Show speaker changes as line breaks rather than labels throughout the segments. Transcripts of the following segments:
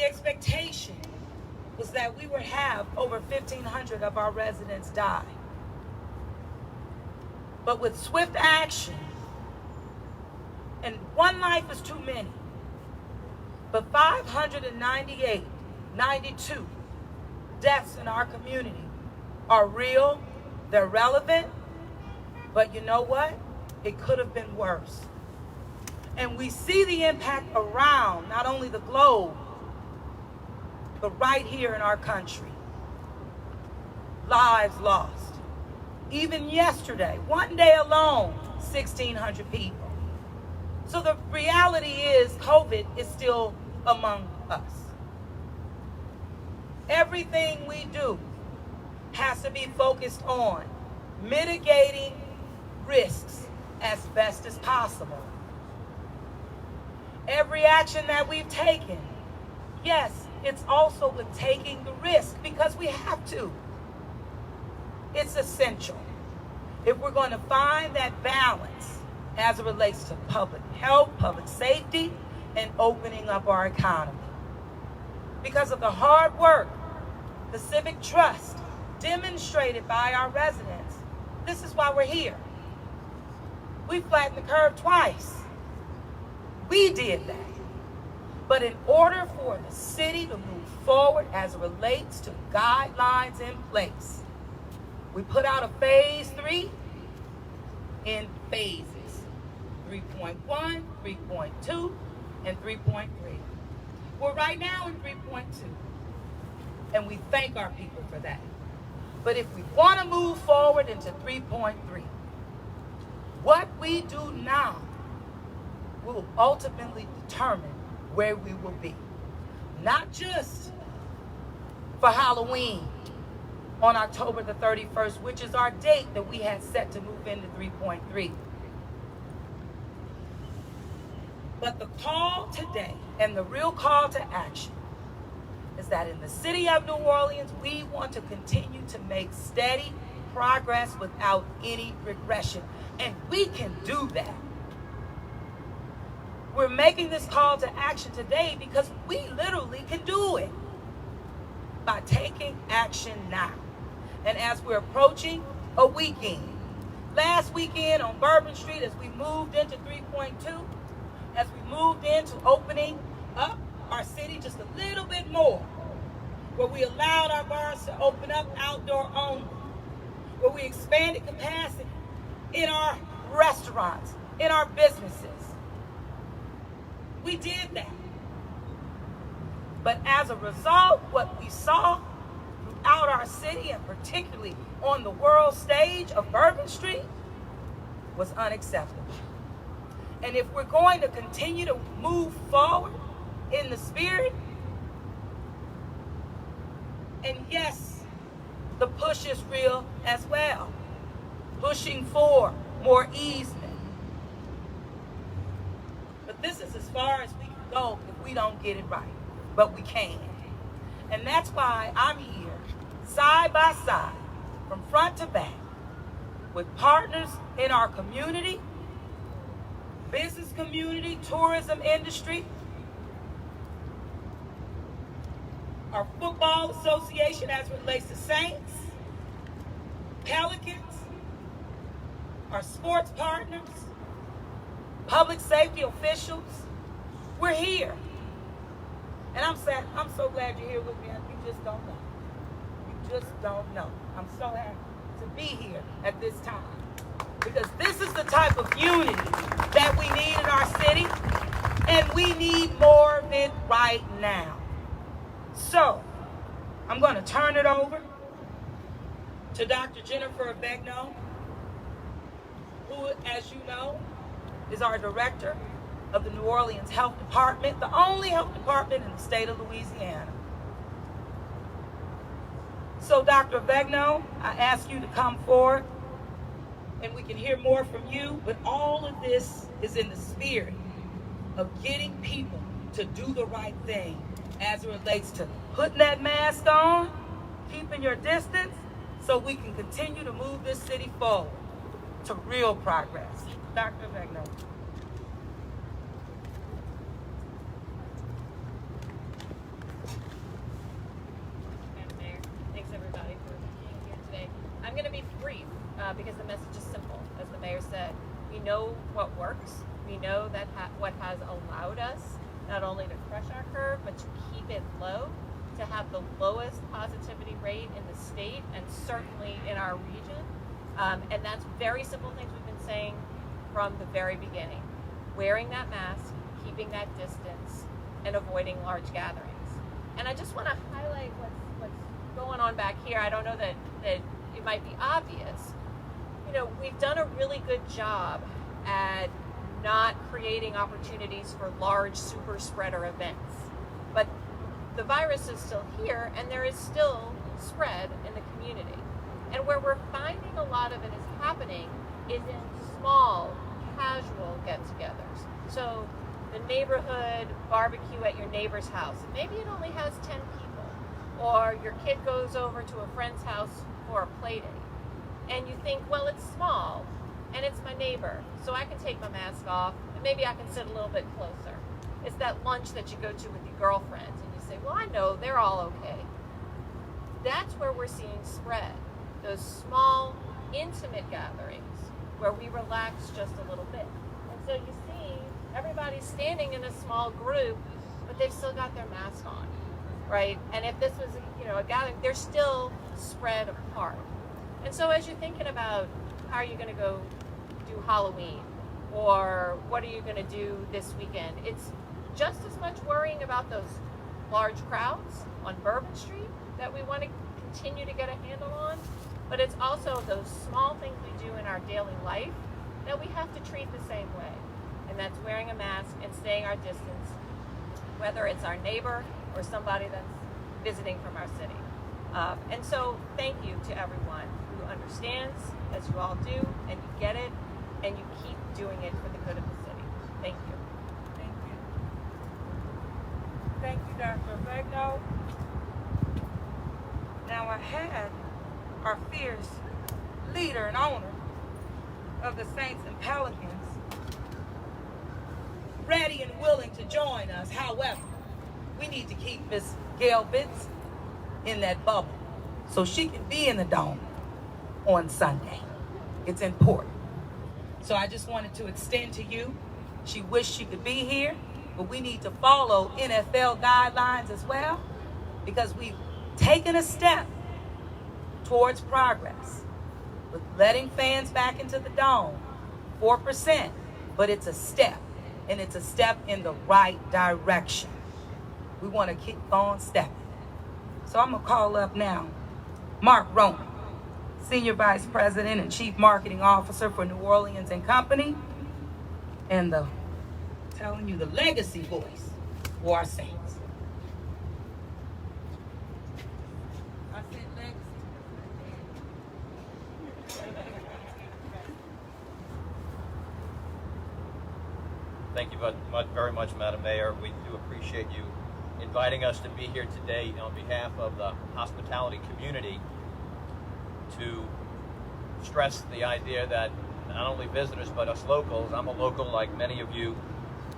expectation was that we would have over 1,500 of our residents die. But with swift action, and one life is too many, but 592 deaths in our community are real, they're relevant, but you know what? It could have been worse. And we see the impact around not only the globe, but right here in our country. Lives lost. Even yesterday, one day alone, 1,600 people. So the reality is COVID is still among us. Everything we do has to be focused on mitigating risks as best as possible. Every action that we've taken, yes, it's also with taking the risk because we have to. It's essential. If we're going to find that balance as it relates to public health, public safety, and opening up our economy. Because of the hard work, the civic trust demonstrated by our residents, this is why we're here. We flattened the curve twice. We did that. But in order for the city to move forward as it relates to guidelines in place, we put out a phase 3 in phases, 3.1, 3.2, and 3.3. We're right now in 3.2, and we thank our people for that. But if we want to move forward into 3.3, what we do now will ultimately determine where we will be. Not just for Halloween on October the 31st, which is our date that we had set to move into 3.3. But the call today and the real call to action is that in the city of New Orleans, we want to continue to make steady progress without any regression. And we can do that. We're making this call to action today because we literally can do it by taking action now. And as we're approaching a weekend, last weekend on Bourbon Street, as we moved into 3.2, as we moved into opening up our city just a little bit more, where we allowed our bars to open up outdoor only, where we expanded capacity in our restaurants, in our businesses. We did that. But as a result, what we saw throughout our city, and particularly on the world stage of Bourbon Street, was unacceptable. And if we're going to continue to move forward in the spirit, and yes, the push is real as well, pushing for more easement. But this is as far as we can go if we don't get it right. But we can. And that's why I'm here, side by side, from front to back, with partners in our community, business community, tourism industry, our football association as it relates to Saints, Pelicans, our sports partners, public safety officials. We're here. And I'm so glad you're here with me. You just don't know. You just don't know. I'm so happy to be here at this time. Because this is the type of unity that we need in our city. And we need more of it right now. So, I'm going to turn it over to Dr. Jennifer Begnaud, who, as you know, is our director of the New Orleans Health Department, the only health department in the state of Louisiana. So, Dr. Begnaud, I ask you to come forward, and we can hear more from you, but all of this is in the spirit of getting people to do the right thing as it relates to putting that mask on, keeping your distance, so we can continue to move this city forward to real progress. Dr. Begnaud.
going to be brief because the message is simple. As the mayor said, we know what works. We know that what has allowed us not only to crush our curve, but to keep it low, to have the lowest positivity rate in the state and certainly in our region. And that's very simple things we've been saying from the very beginning. Wearing that mask, keeping that distance, and avoiding large gatherings. And I just want to highlight what's going on back here. I don't know that it might be obvious. You know, we've done a really good job at not creating opportunities for large super spreader events. But the virus is still here and there is still spread in the community. And where we're finding a lot of it is happening is in small, casual get-togethers. So the neighborhood barbecue at your neighbor's house. Maybe it only has 10 people. Or your kid goes over to a friend's house for a play date. And you think, well, it's small and it's my neighbor, so I can take my mask off and maybe I can sit a little bit closer. It's that lunch that you go to with your girlfriends and you say, well, I know they're all okay. That's where we're seeing spread. Those small, intimate gatherings where we relax just a little bit. And so you see everybody's standing in a small group, but they've still got their mask on, right? And if this was, a gathering, they're still spread apart. And so as you're thinking about how are you going to go do Halloween or what are you going to do this weekend, it's just as much worrying about those large crowds on Bourbon Street that we want to continue to get a handle on, but it's also those small things we do in our daily life that we have to treat the same way. And that's wearing a mask and staying our distance, whether it's our neighbor or somebody that's visiting from our city. And so thank you to everyone who understands, as you all do, and you get it, and you keep doing it for the good of the city. Thank you.
Thank you. Thank you, Dr. Vegno. Now I had our fierce leader and owner of the Saints and Pelicans ready and willing to join us. However, we need to keep Miss Gail Bitts in that bubble so she can be in the dome on Sunday. It's important. So I just wanted to extend to you. She wished she could be here, but we need to follow NFL guidelines as well because we've taken a step towards progress with letting fans back into the dome, 4%, but it's a step, and it's a step in the right direction. We want to keep on stepping. So I'm going to call up now Mark Roman, Senior Vice President and Chief Marketing Officer for New Orleans and Company, and the legacy voice for our Saints. I said legacy.
Thank you very much, Madam Mayor. We do appreciate you inviting us to be here today on behalf of the hospitality community to stress the idea that not only visitors but us locals, I'm a local like many of you,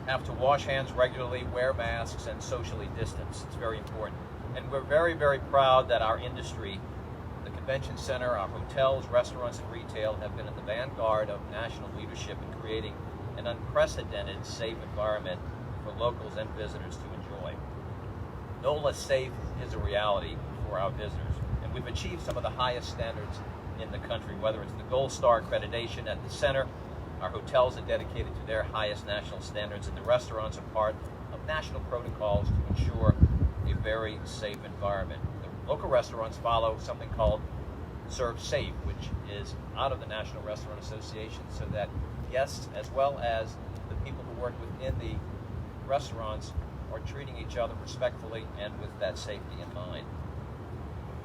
have to wash hands regularly, wear masks, and socially distance. It's very important. And we're very, very proud that our industry, the convention center, our hotels, restaurants, and retail have been at the vanguard of national leadership in creating an unprecedented safe environment for locals and visitors to enjoy. No less safe is a reality for our visitors, and we've achieved some of the highest standards in the country, whether it's the Gold Star accreditation at the center, our hotels are dedicated to their highest national standards, and the restaurants are part of national protocols to ensure a very safe environment. The local restaurants follow something called Serve Safe, which is out of the National Restaurant Association, so that guests as well as the people who work within the restaurants are treating each other respectfully and with that safety in mind.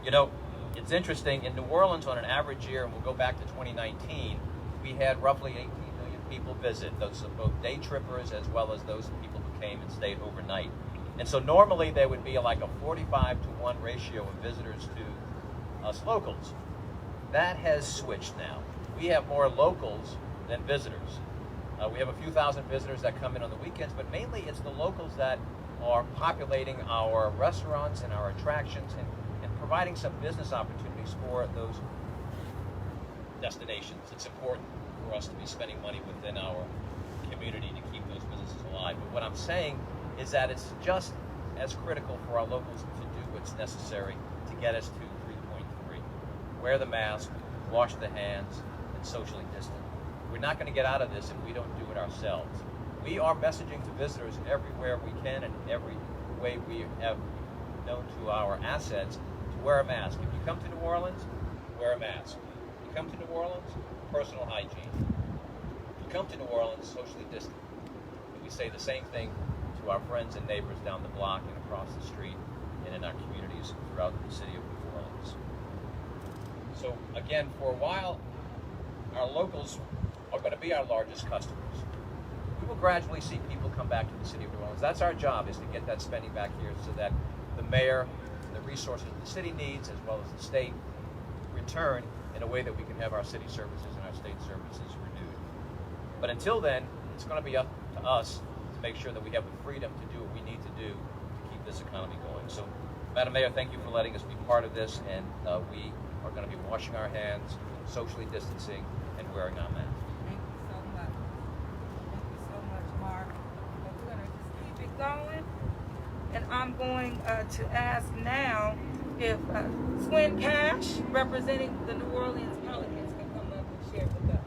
You know, it's interesting, in New Orleans on an average year, and we'll go back to 2019, we had roughly 18 million people visit. Those are both day trippers as well as those people who came and stayed overnight. And so normally there would be like a 45-to-1 ratio of visitors to us locals. That has switched now. We have more locals than visitors. We have a few thousand visitors that come in on the weekends, but mainly it's the locals that are populating our restaurants and our attractions and providing some business opportunities for those destinations. It's important for us to be spending money within our community to keep those businesses alive. But what I'm saying is that it's just as critical for our locals to do what's necessary to get us to 3.3. Wear the mask, wash the hands, and socially distant. We're not going to get out of this if we don't do it ourselves. We are messaging to visitors everywhere we can and every way we have known to our assets to wear a mask. If you come to New Orleans, wear a mask. If you come to New Orleans, personal hygiene. If you come to New Orleans, socially distant. And we say the same thing to our friends and neighbors down the block and across the street and in our communities throughout the city of New Orleans. So again, for a while, our locals are going to be our largest customers. We will gradually see people come back to the city of New Orleans. That's our job, is to get that spending back here so that the mayor and the resources the city needs, as well as the state, return in a way that we can have our city services and our state services renewed. But until then, it's going to be up to us to make sure that we have the freedom to do what we need to do to keep this economy going. So, Madam Mayor, thank you for letting us be part of this, and we are going to be washing our hands, socially distancing, and wearing our masks.
Thank you so much. Thank you so much, Mark. But we're going to just keep it going. And I'm going to ask now if Swin Cash, representing the New Orleans Pelicans, can come up and share with us.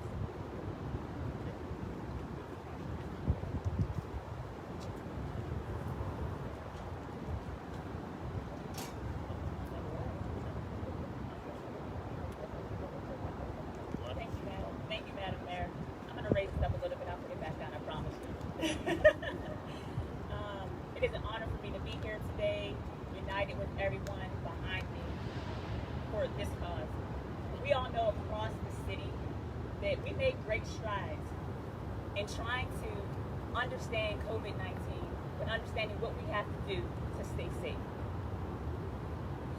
Thank you, Madam Mayor. I'm going to raise it up a little bit. I'll put it back down, I promise you. It is an honor for me to be here today, united with everyone behind me for this cause. We all know across the city that we made great strides in trying to understand COVID-19, but understanding what we have to do to stay safe.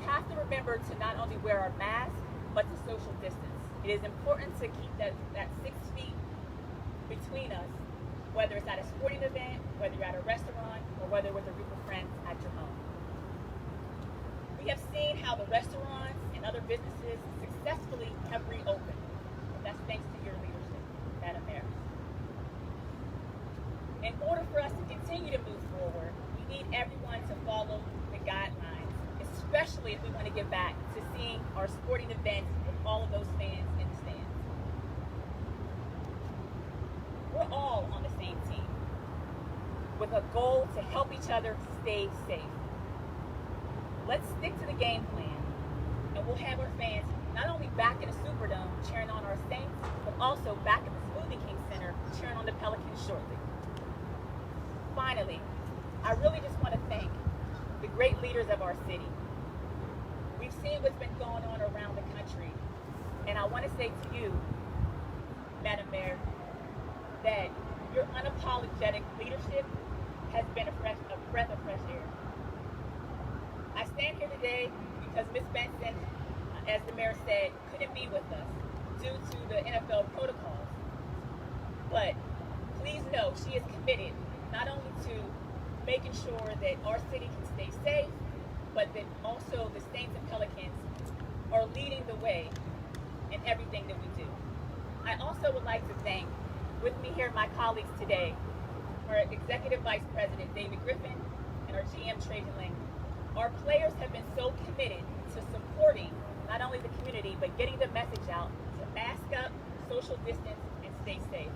We have to remember to not only wear our mask, but to social distance. It is important to keep that 6 feet between us, whether it's at a sporting event, whether you're at a restaurant, or whether with a group of friends at your home. We have seen how the restaurants and other businesses successfully have reopened. And that's thanks to your leadership, Madam Mayor. In order for us to continue to move forward, we need everyone to follow the guidelines, especially if we want to get back to seeing our sporting events with all of those fans in the stands. We're all on the same team with a goal to help each other stay safe. Let's stick to the game plan, and we'll have our fans not only back in the Superdome cheering on our Saints, but also back at the Smoothie King Center cheering on the Pelicans shortly. Finally, I really just want to thank the great leaders of our city. We've seen what's been going on around the country, and I want to say to you, Madam Mayor, that your unapologetic leadership has been a breath of fresh air. I stand here today because Ms. Benson, as the mayor said, couldn't be with us due to the NFL protocols. But please know she is committed not only to making sure that our city can stay safe, but that also the Saints and Pelicans are leading the way in everything that we do. I also would like to thank, with me here, my colleagues today, our Executive Vice President, David Griffin, and our GM, Trajan Lang. Our players have been so committed to supporting not only the community, but getting the message out to mask up, social distance, and stay safe.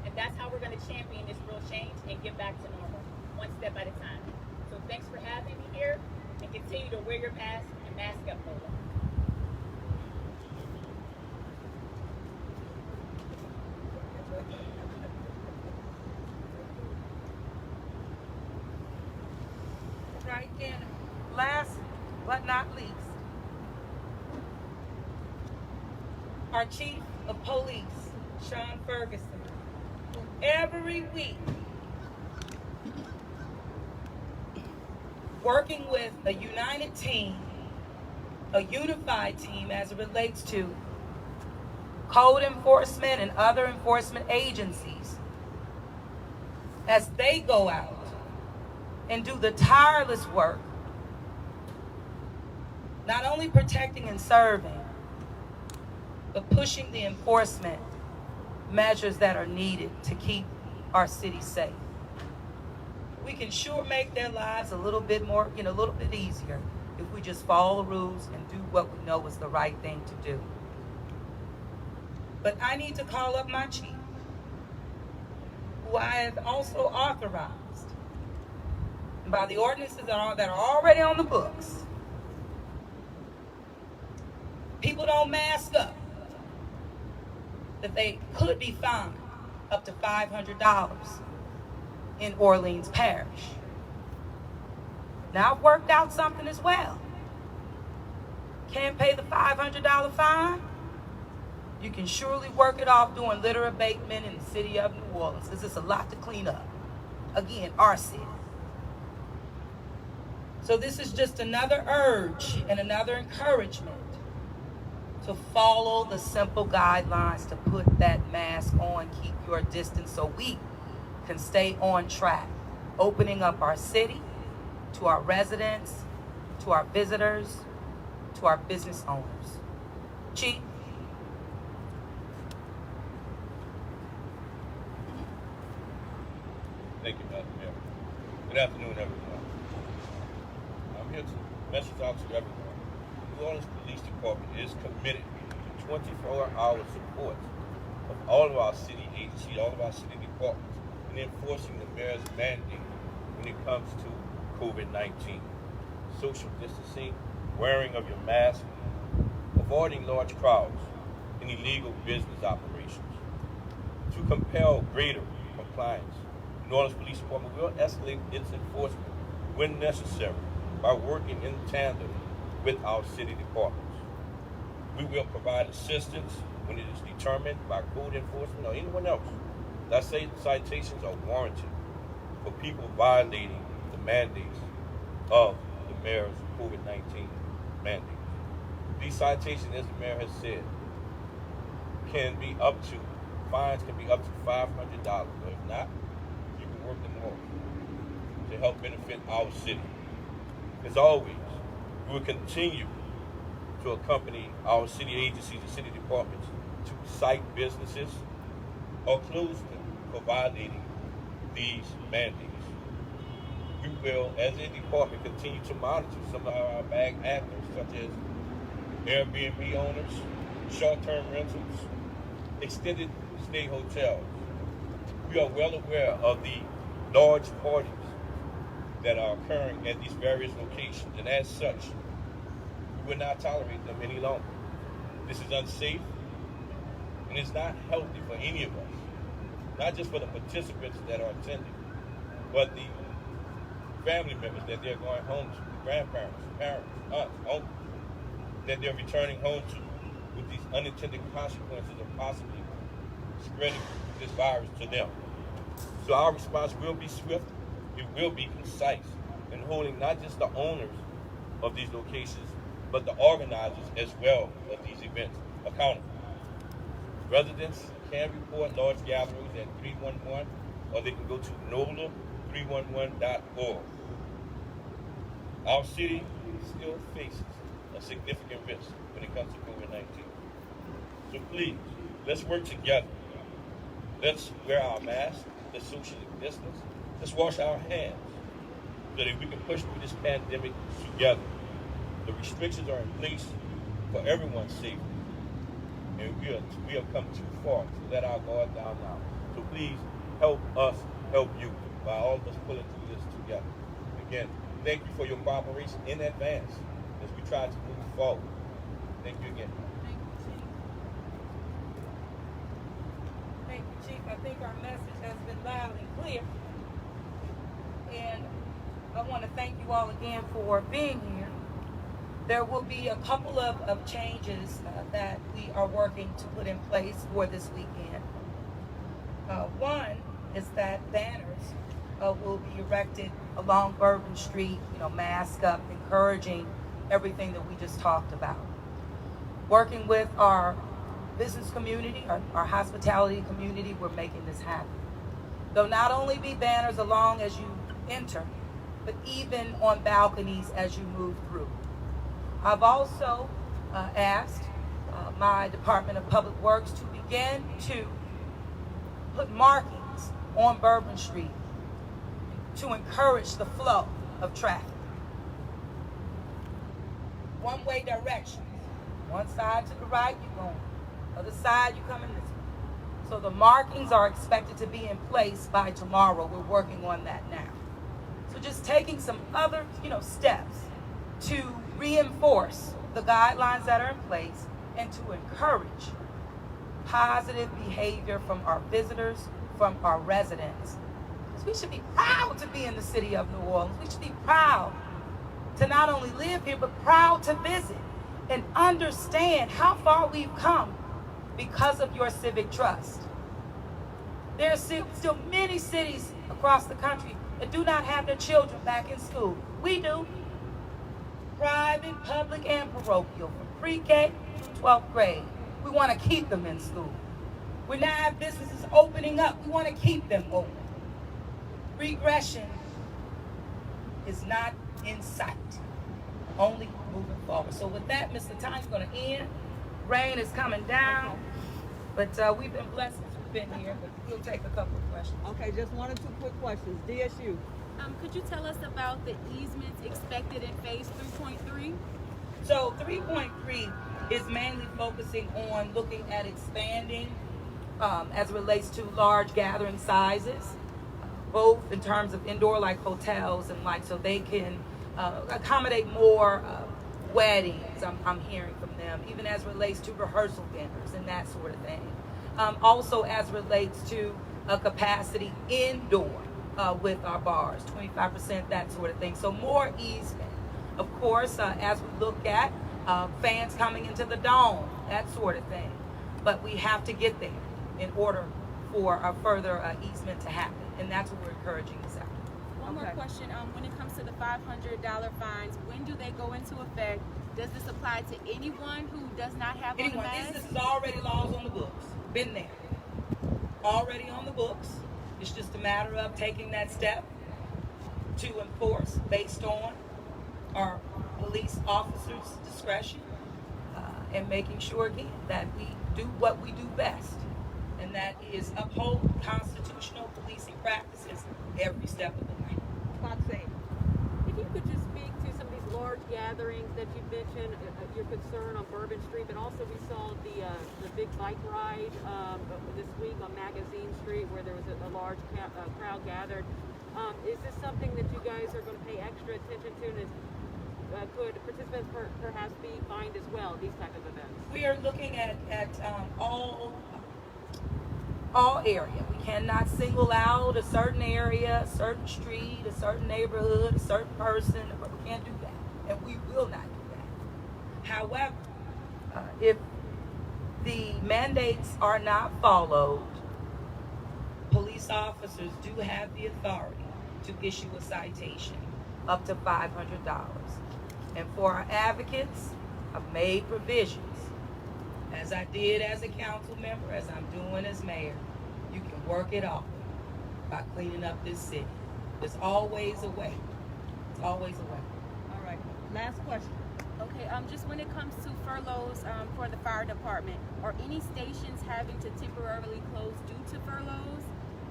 And that's how we're going to champion this real change and get back to normal, one step at a time. So thanks for having me here, and continue to wear your mask and mask up, Lola.
Right, and last but not least, our Chief of Police, Sean Ferguson, who every week, working with a united team, a unified team as it relates to code enforcement and other enforcement agencies, as they go out and do the tireless work, not only protecting and serving, but pushing the enforcement measures that are needed to keep our city safe. We can sure make their lives a little bit more, a little bit easier if we just follow the rules and do what we know is the right thing to do. But I need to call up my chief, who I have also authorized by the ordinances that are already on the books. People don't mask up, that they could be fined up to $500 in Orleans Parish. Now I've worked out something as well. Can't pay the $500 fine? You can surely work it off doing litter abatement in the city of New Orleans, because it's a lot to clean up. Again, our city. So this is just another urge and another encouragement to follow the simple guidelines, to put that mask on, keep your distance, so we can stay on track, opening up our city to our residents, to our visitors, to our business owners. Chief?
Thank you, Madam Mayor. Good afternoon, everyone. I'm here to message out to everyone. The New Orleans Police Department is committed to 24-hour support of all of our city agencies, all of our city departments, in enforcing the mayor's mandate when it comes to COVID-19. Social distancing, wearing of your mask, avoiding large crowds, and illegal business operations. To compel greater compliance, the New Orleans Police Department will escalate its enforcement when necessary by working in tandem with our city departments. We will provide assistance when it is determined by code enforcement or anyone else that citations are warranted for people violating the mandates of the mayor's COVID-19 mandates. These citations, as the mayor has said, fines can be up to $500. But if not, you can work them off to help benefit our city. As always, we will continue to accompany our city agencies and city departments to cite businesses or close them for violating these mandates. We will, as a department, continue to monitor some of our bad actors, such as Airbnb owners, short-term rentals, extended stay hotels. We are well aware of the large parties that are occurring at these various locations, and as such, we will not tolerate them any longer. This is unsafe, and it's not healthy for any of us, not just for the participants that are attending, but the family members that they're going home to, the grandparents, parents, aunts, uncles, that they're returning home to, with these unintended consequences of possibly spreading this virus to them. So our response will be swift, it will be concise, in holding not just the owners of these locations, but the organizers as well of these events accountable. Residents can report large gatherings at 311, or they can go to NOLA311.org. Our city still faces a significant risk when it comes to COVID-19. So please, let's work together. Let's wear our masks, let's socially distance, let's wash our hands so that we can push through this pandemic together. The restrictions are in place for everyone's safety, and we have come too far to let our guard down now. So please help us help you by all of us pulling through this together. Again, thank you for your cooperation in advance as we try to move forward. Thank you again.
Thank you, Chief. I think our message has been loud and clear. And I want to thank you all again for being here. There will be a couple of changes that we are working to put in place for this weekend. One is that banners will be erected along Bourbon Street, mask up, encouraging everything that we just talked about. Working with our business community, our hospitality community, we're making this happen. There'll not only be banners along as you enter, but even on balconies as you move through. I've also asked my Department of Public Works to begin to put markings on Bourbon Street to encourage the flow of traffic. One-way directions. One side to the right, you're going. Other side, you're coming this way. So the markings are expected to be in place by tomorrow. We're working on that now. So just taking some other, steps to reinforce the guidelines that are in place and to encourage positive behavior from our visitors, from our residents. Because we should be proud to be in the city of New Orleans. We should be proud to not only live here, but proud to visit and understand how far we've come because of your civic trust. There are still many cities across the country that do not have their children back in school. We do. Private, public, and parochial, from pre-K to 12th grade. We want to keep them in school. We now have businesses opening up. We want to keep them open. Regression is not in sight, only moving forward. So with that, Mr. Time's going to end. Rain is coming down, but we've been blessed since we've been here, but we'll take a couple of questions.
Okay, just 1 or 2 quick questions. DSU.
Could you tell us about the easements expected in phase 3.3?
So 3.3 is mainly focusing on looking at expanding as it relates to large gathering sizes, both in terms of indoor like hotels and so they can accommodate more weddings, I'm hearing from them, even as it relates to rehearsal dinners and that sort of thing. Also as it relates to a capacity indoor with our bars, 25%, that sort of thing. So more easement. Of course, as we look at fans coming into the dome, that sort of thing. But we have to get there in order for a further easement to happen. And that's what we're encouraging this afternoon.
One more question. When it comes to the $500 fines, when do they go into effect? Does this apply to anyone who does not have on a mask?
This is already laws on the books. Been there. Already on the books. It's just a matter of taking that step to enforce based on our police officers' discretion and making sure, again, that we do what we do best, and that is uphold constitutional policing practices every step of the way.
If you could just speak to some of these large gatherings that you mentioned, your concern on Bourbon Street, but also we saw the big bike ride this week on Magazine Street where there was a large crowd gathered. Is this something that you guys are going to pay extra attention to? And could participants perhaps be fined as well, these type of events?
We are looking at all area. We cannot single out a certain area, a certain street, a certain neighborhood, a certain person. We can't do that, and we will not do that. However, if the mandates are not followed, police officers do have the authority to issue a citation up to $500. And for our advocates, I've made provisions, as I did as a council member, as I'm doing as mayor. You can work it off by cleaning up this city. There's always a way. It's always a way.
All right. Last question.
Okay, just when it comes to furloughs for the fire department, are any stations having to temporarily close due to furloughs?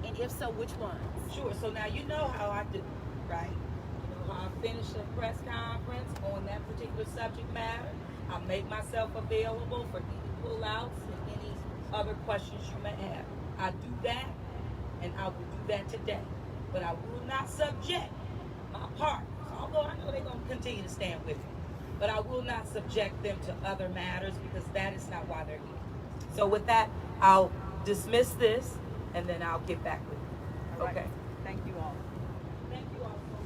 And if so, which ones?
Sure. So now you know how I do, right? You know how I finish a press conference on that particular subject matter. I make myself available for any pullouts and any other questions you may have. I do that, and I will do that today. But I will not subject my partners, although I know they're going to continue to stand with me. But I will not subject them to other matters because that is not why they're here. So with that, I'll dismiss this, and then I'll get back with you.
All right.
Okay.
Thank you all.
Thank you all so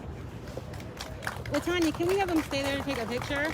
much.
Well, Tanya, can we have them stay there to take a picture?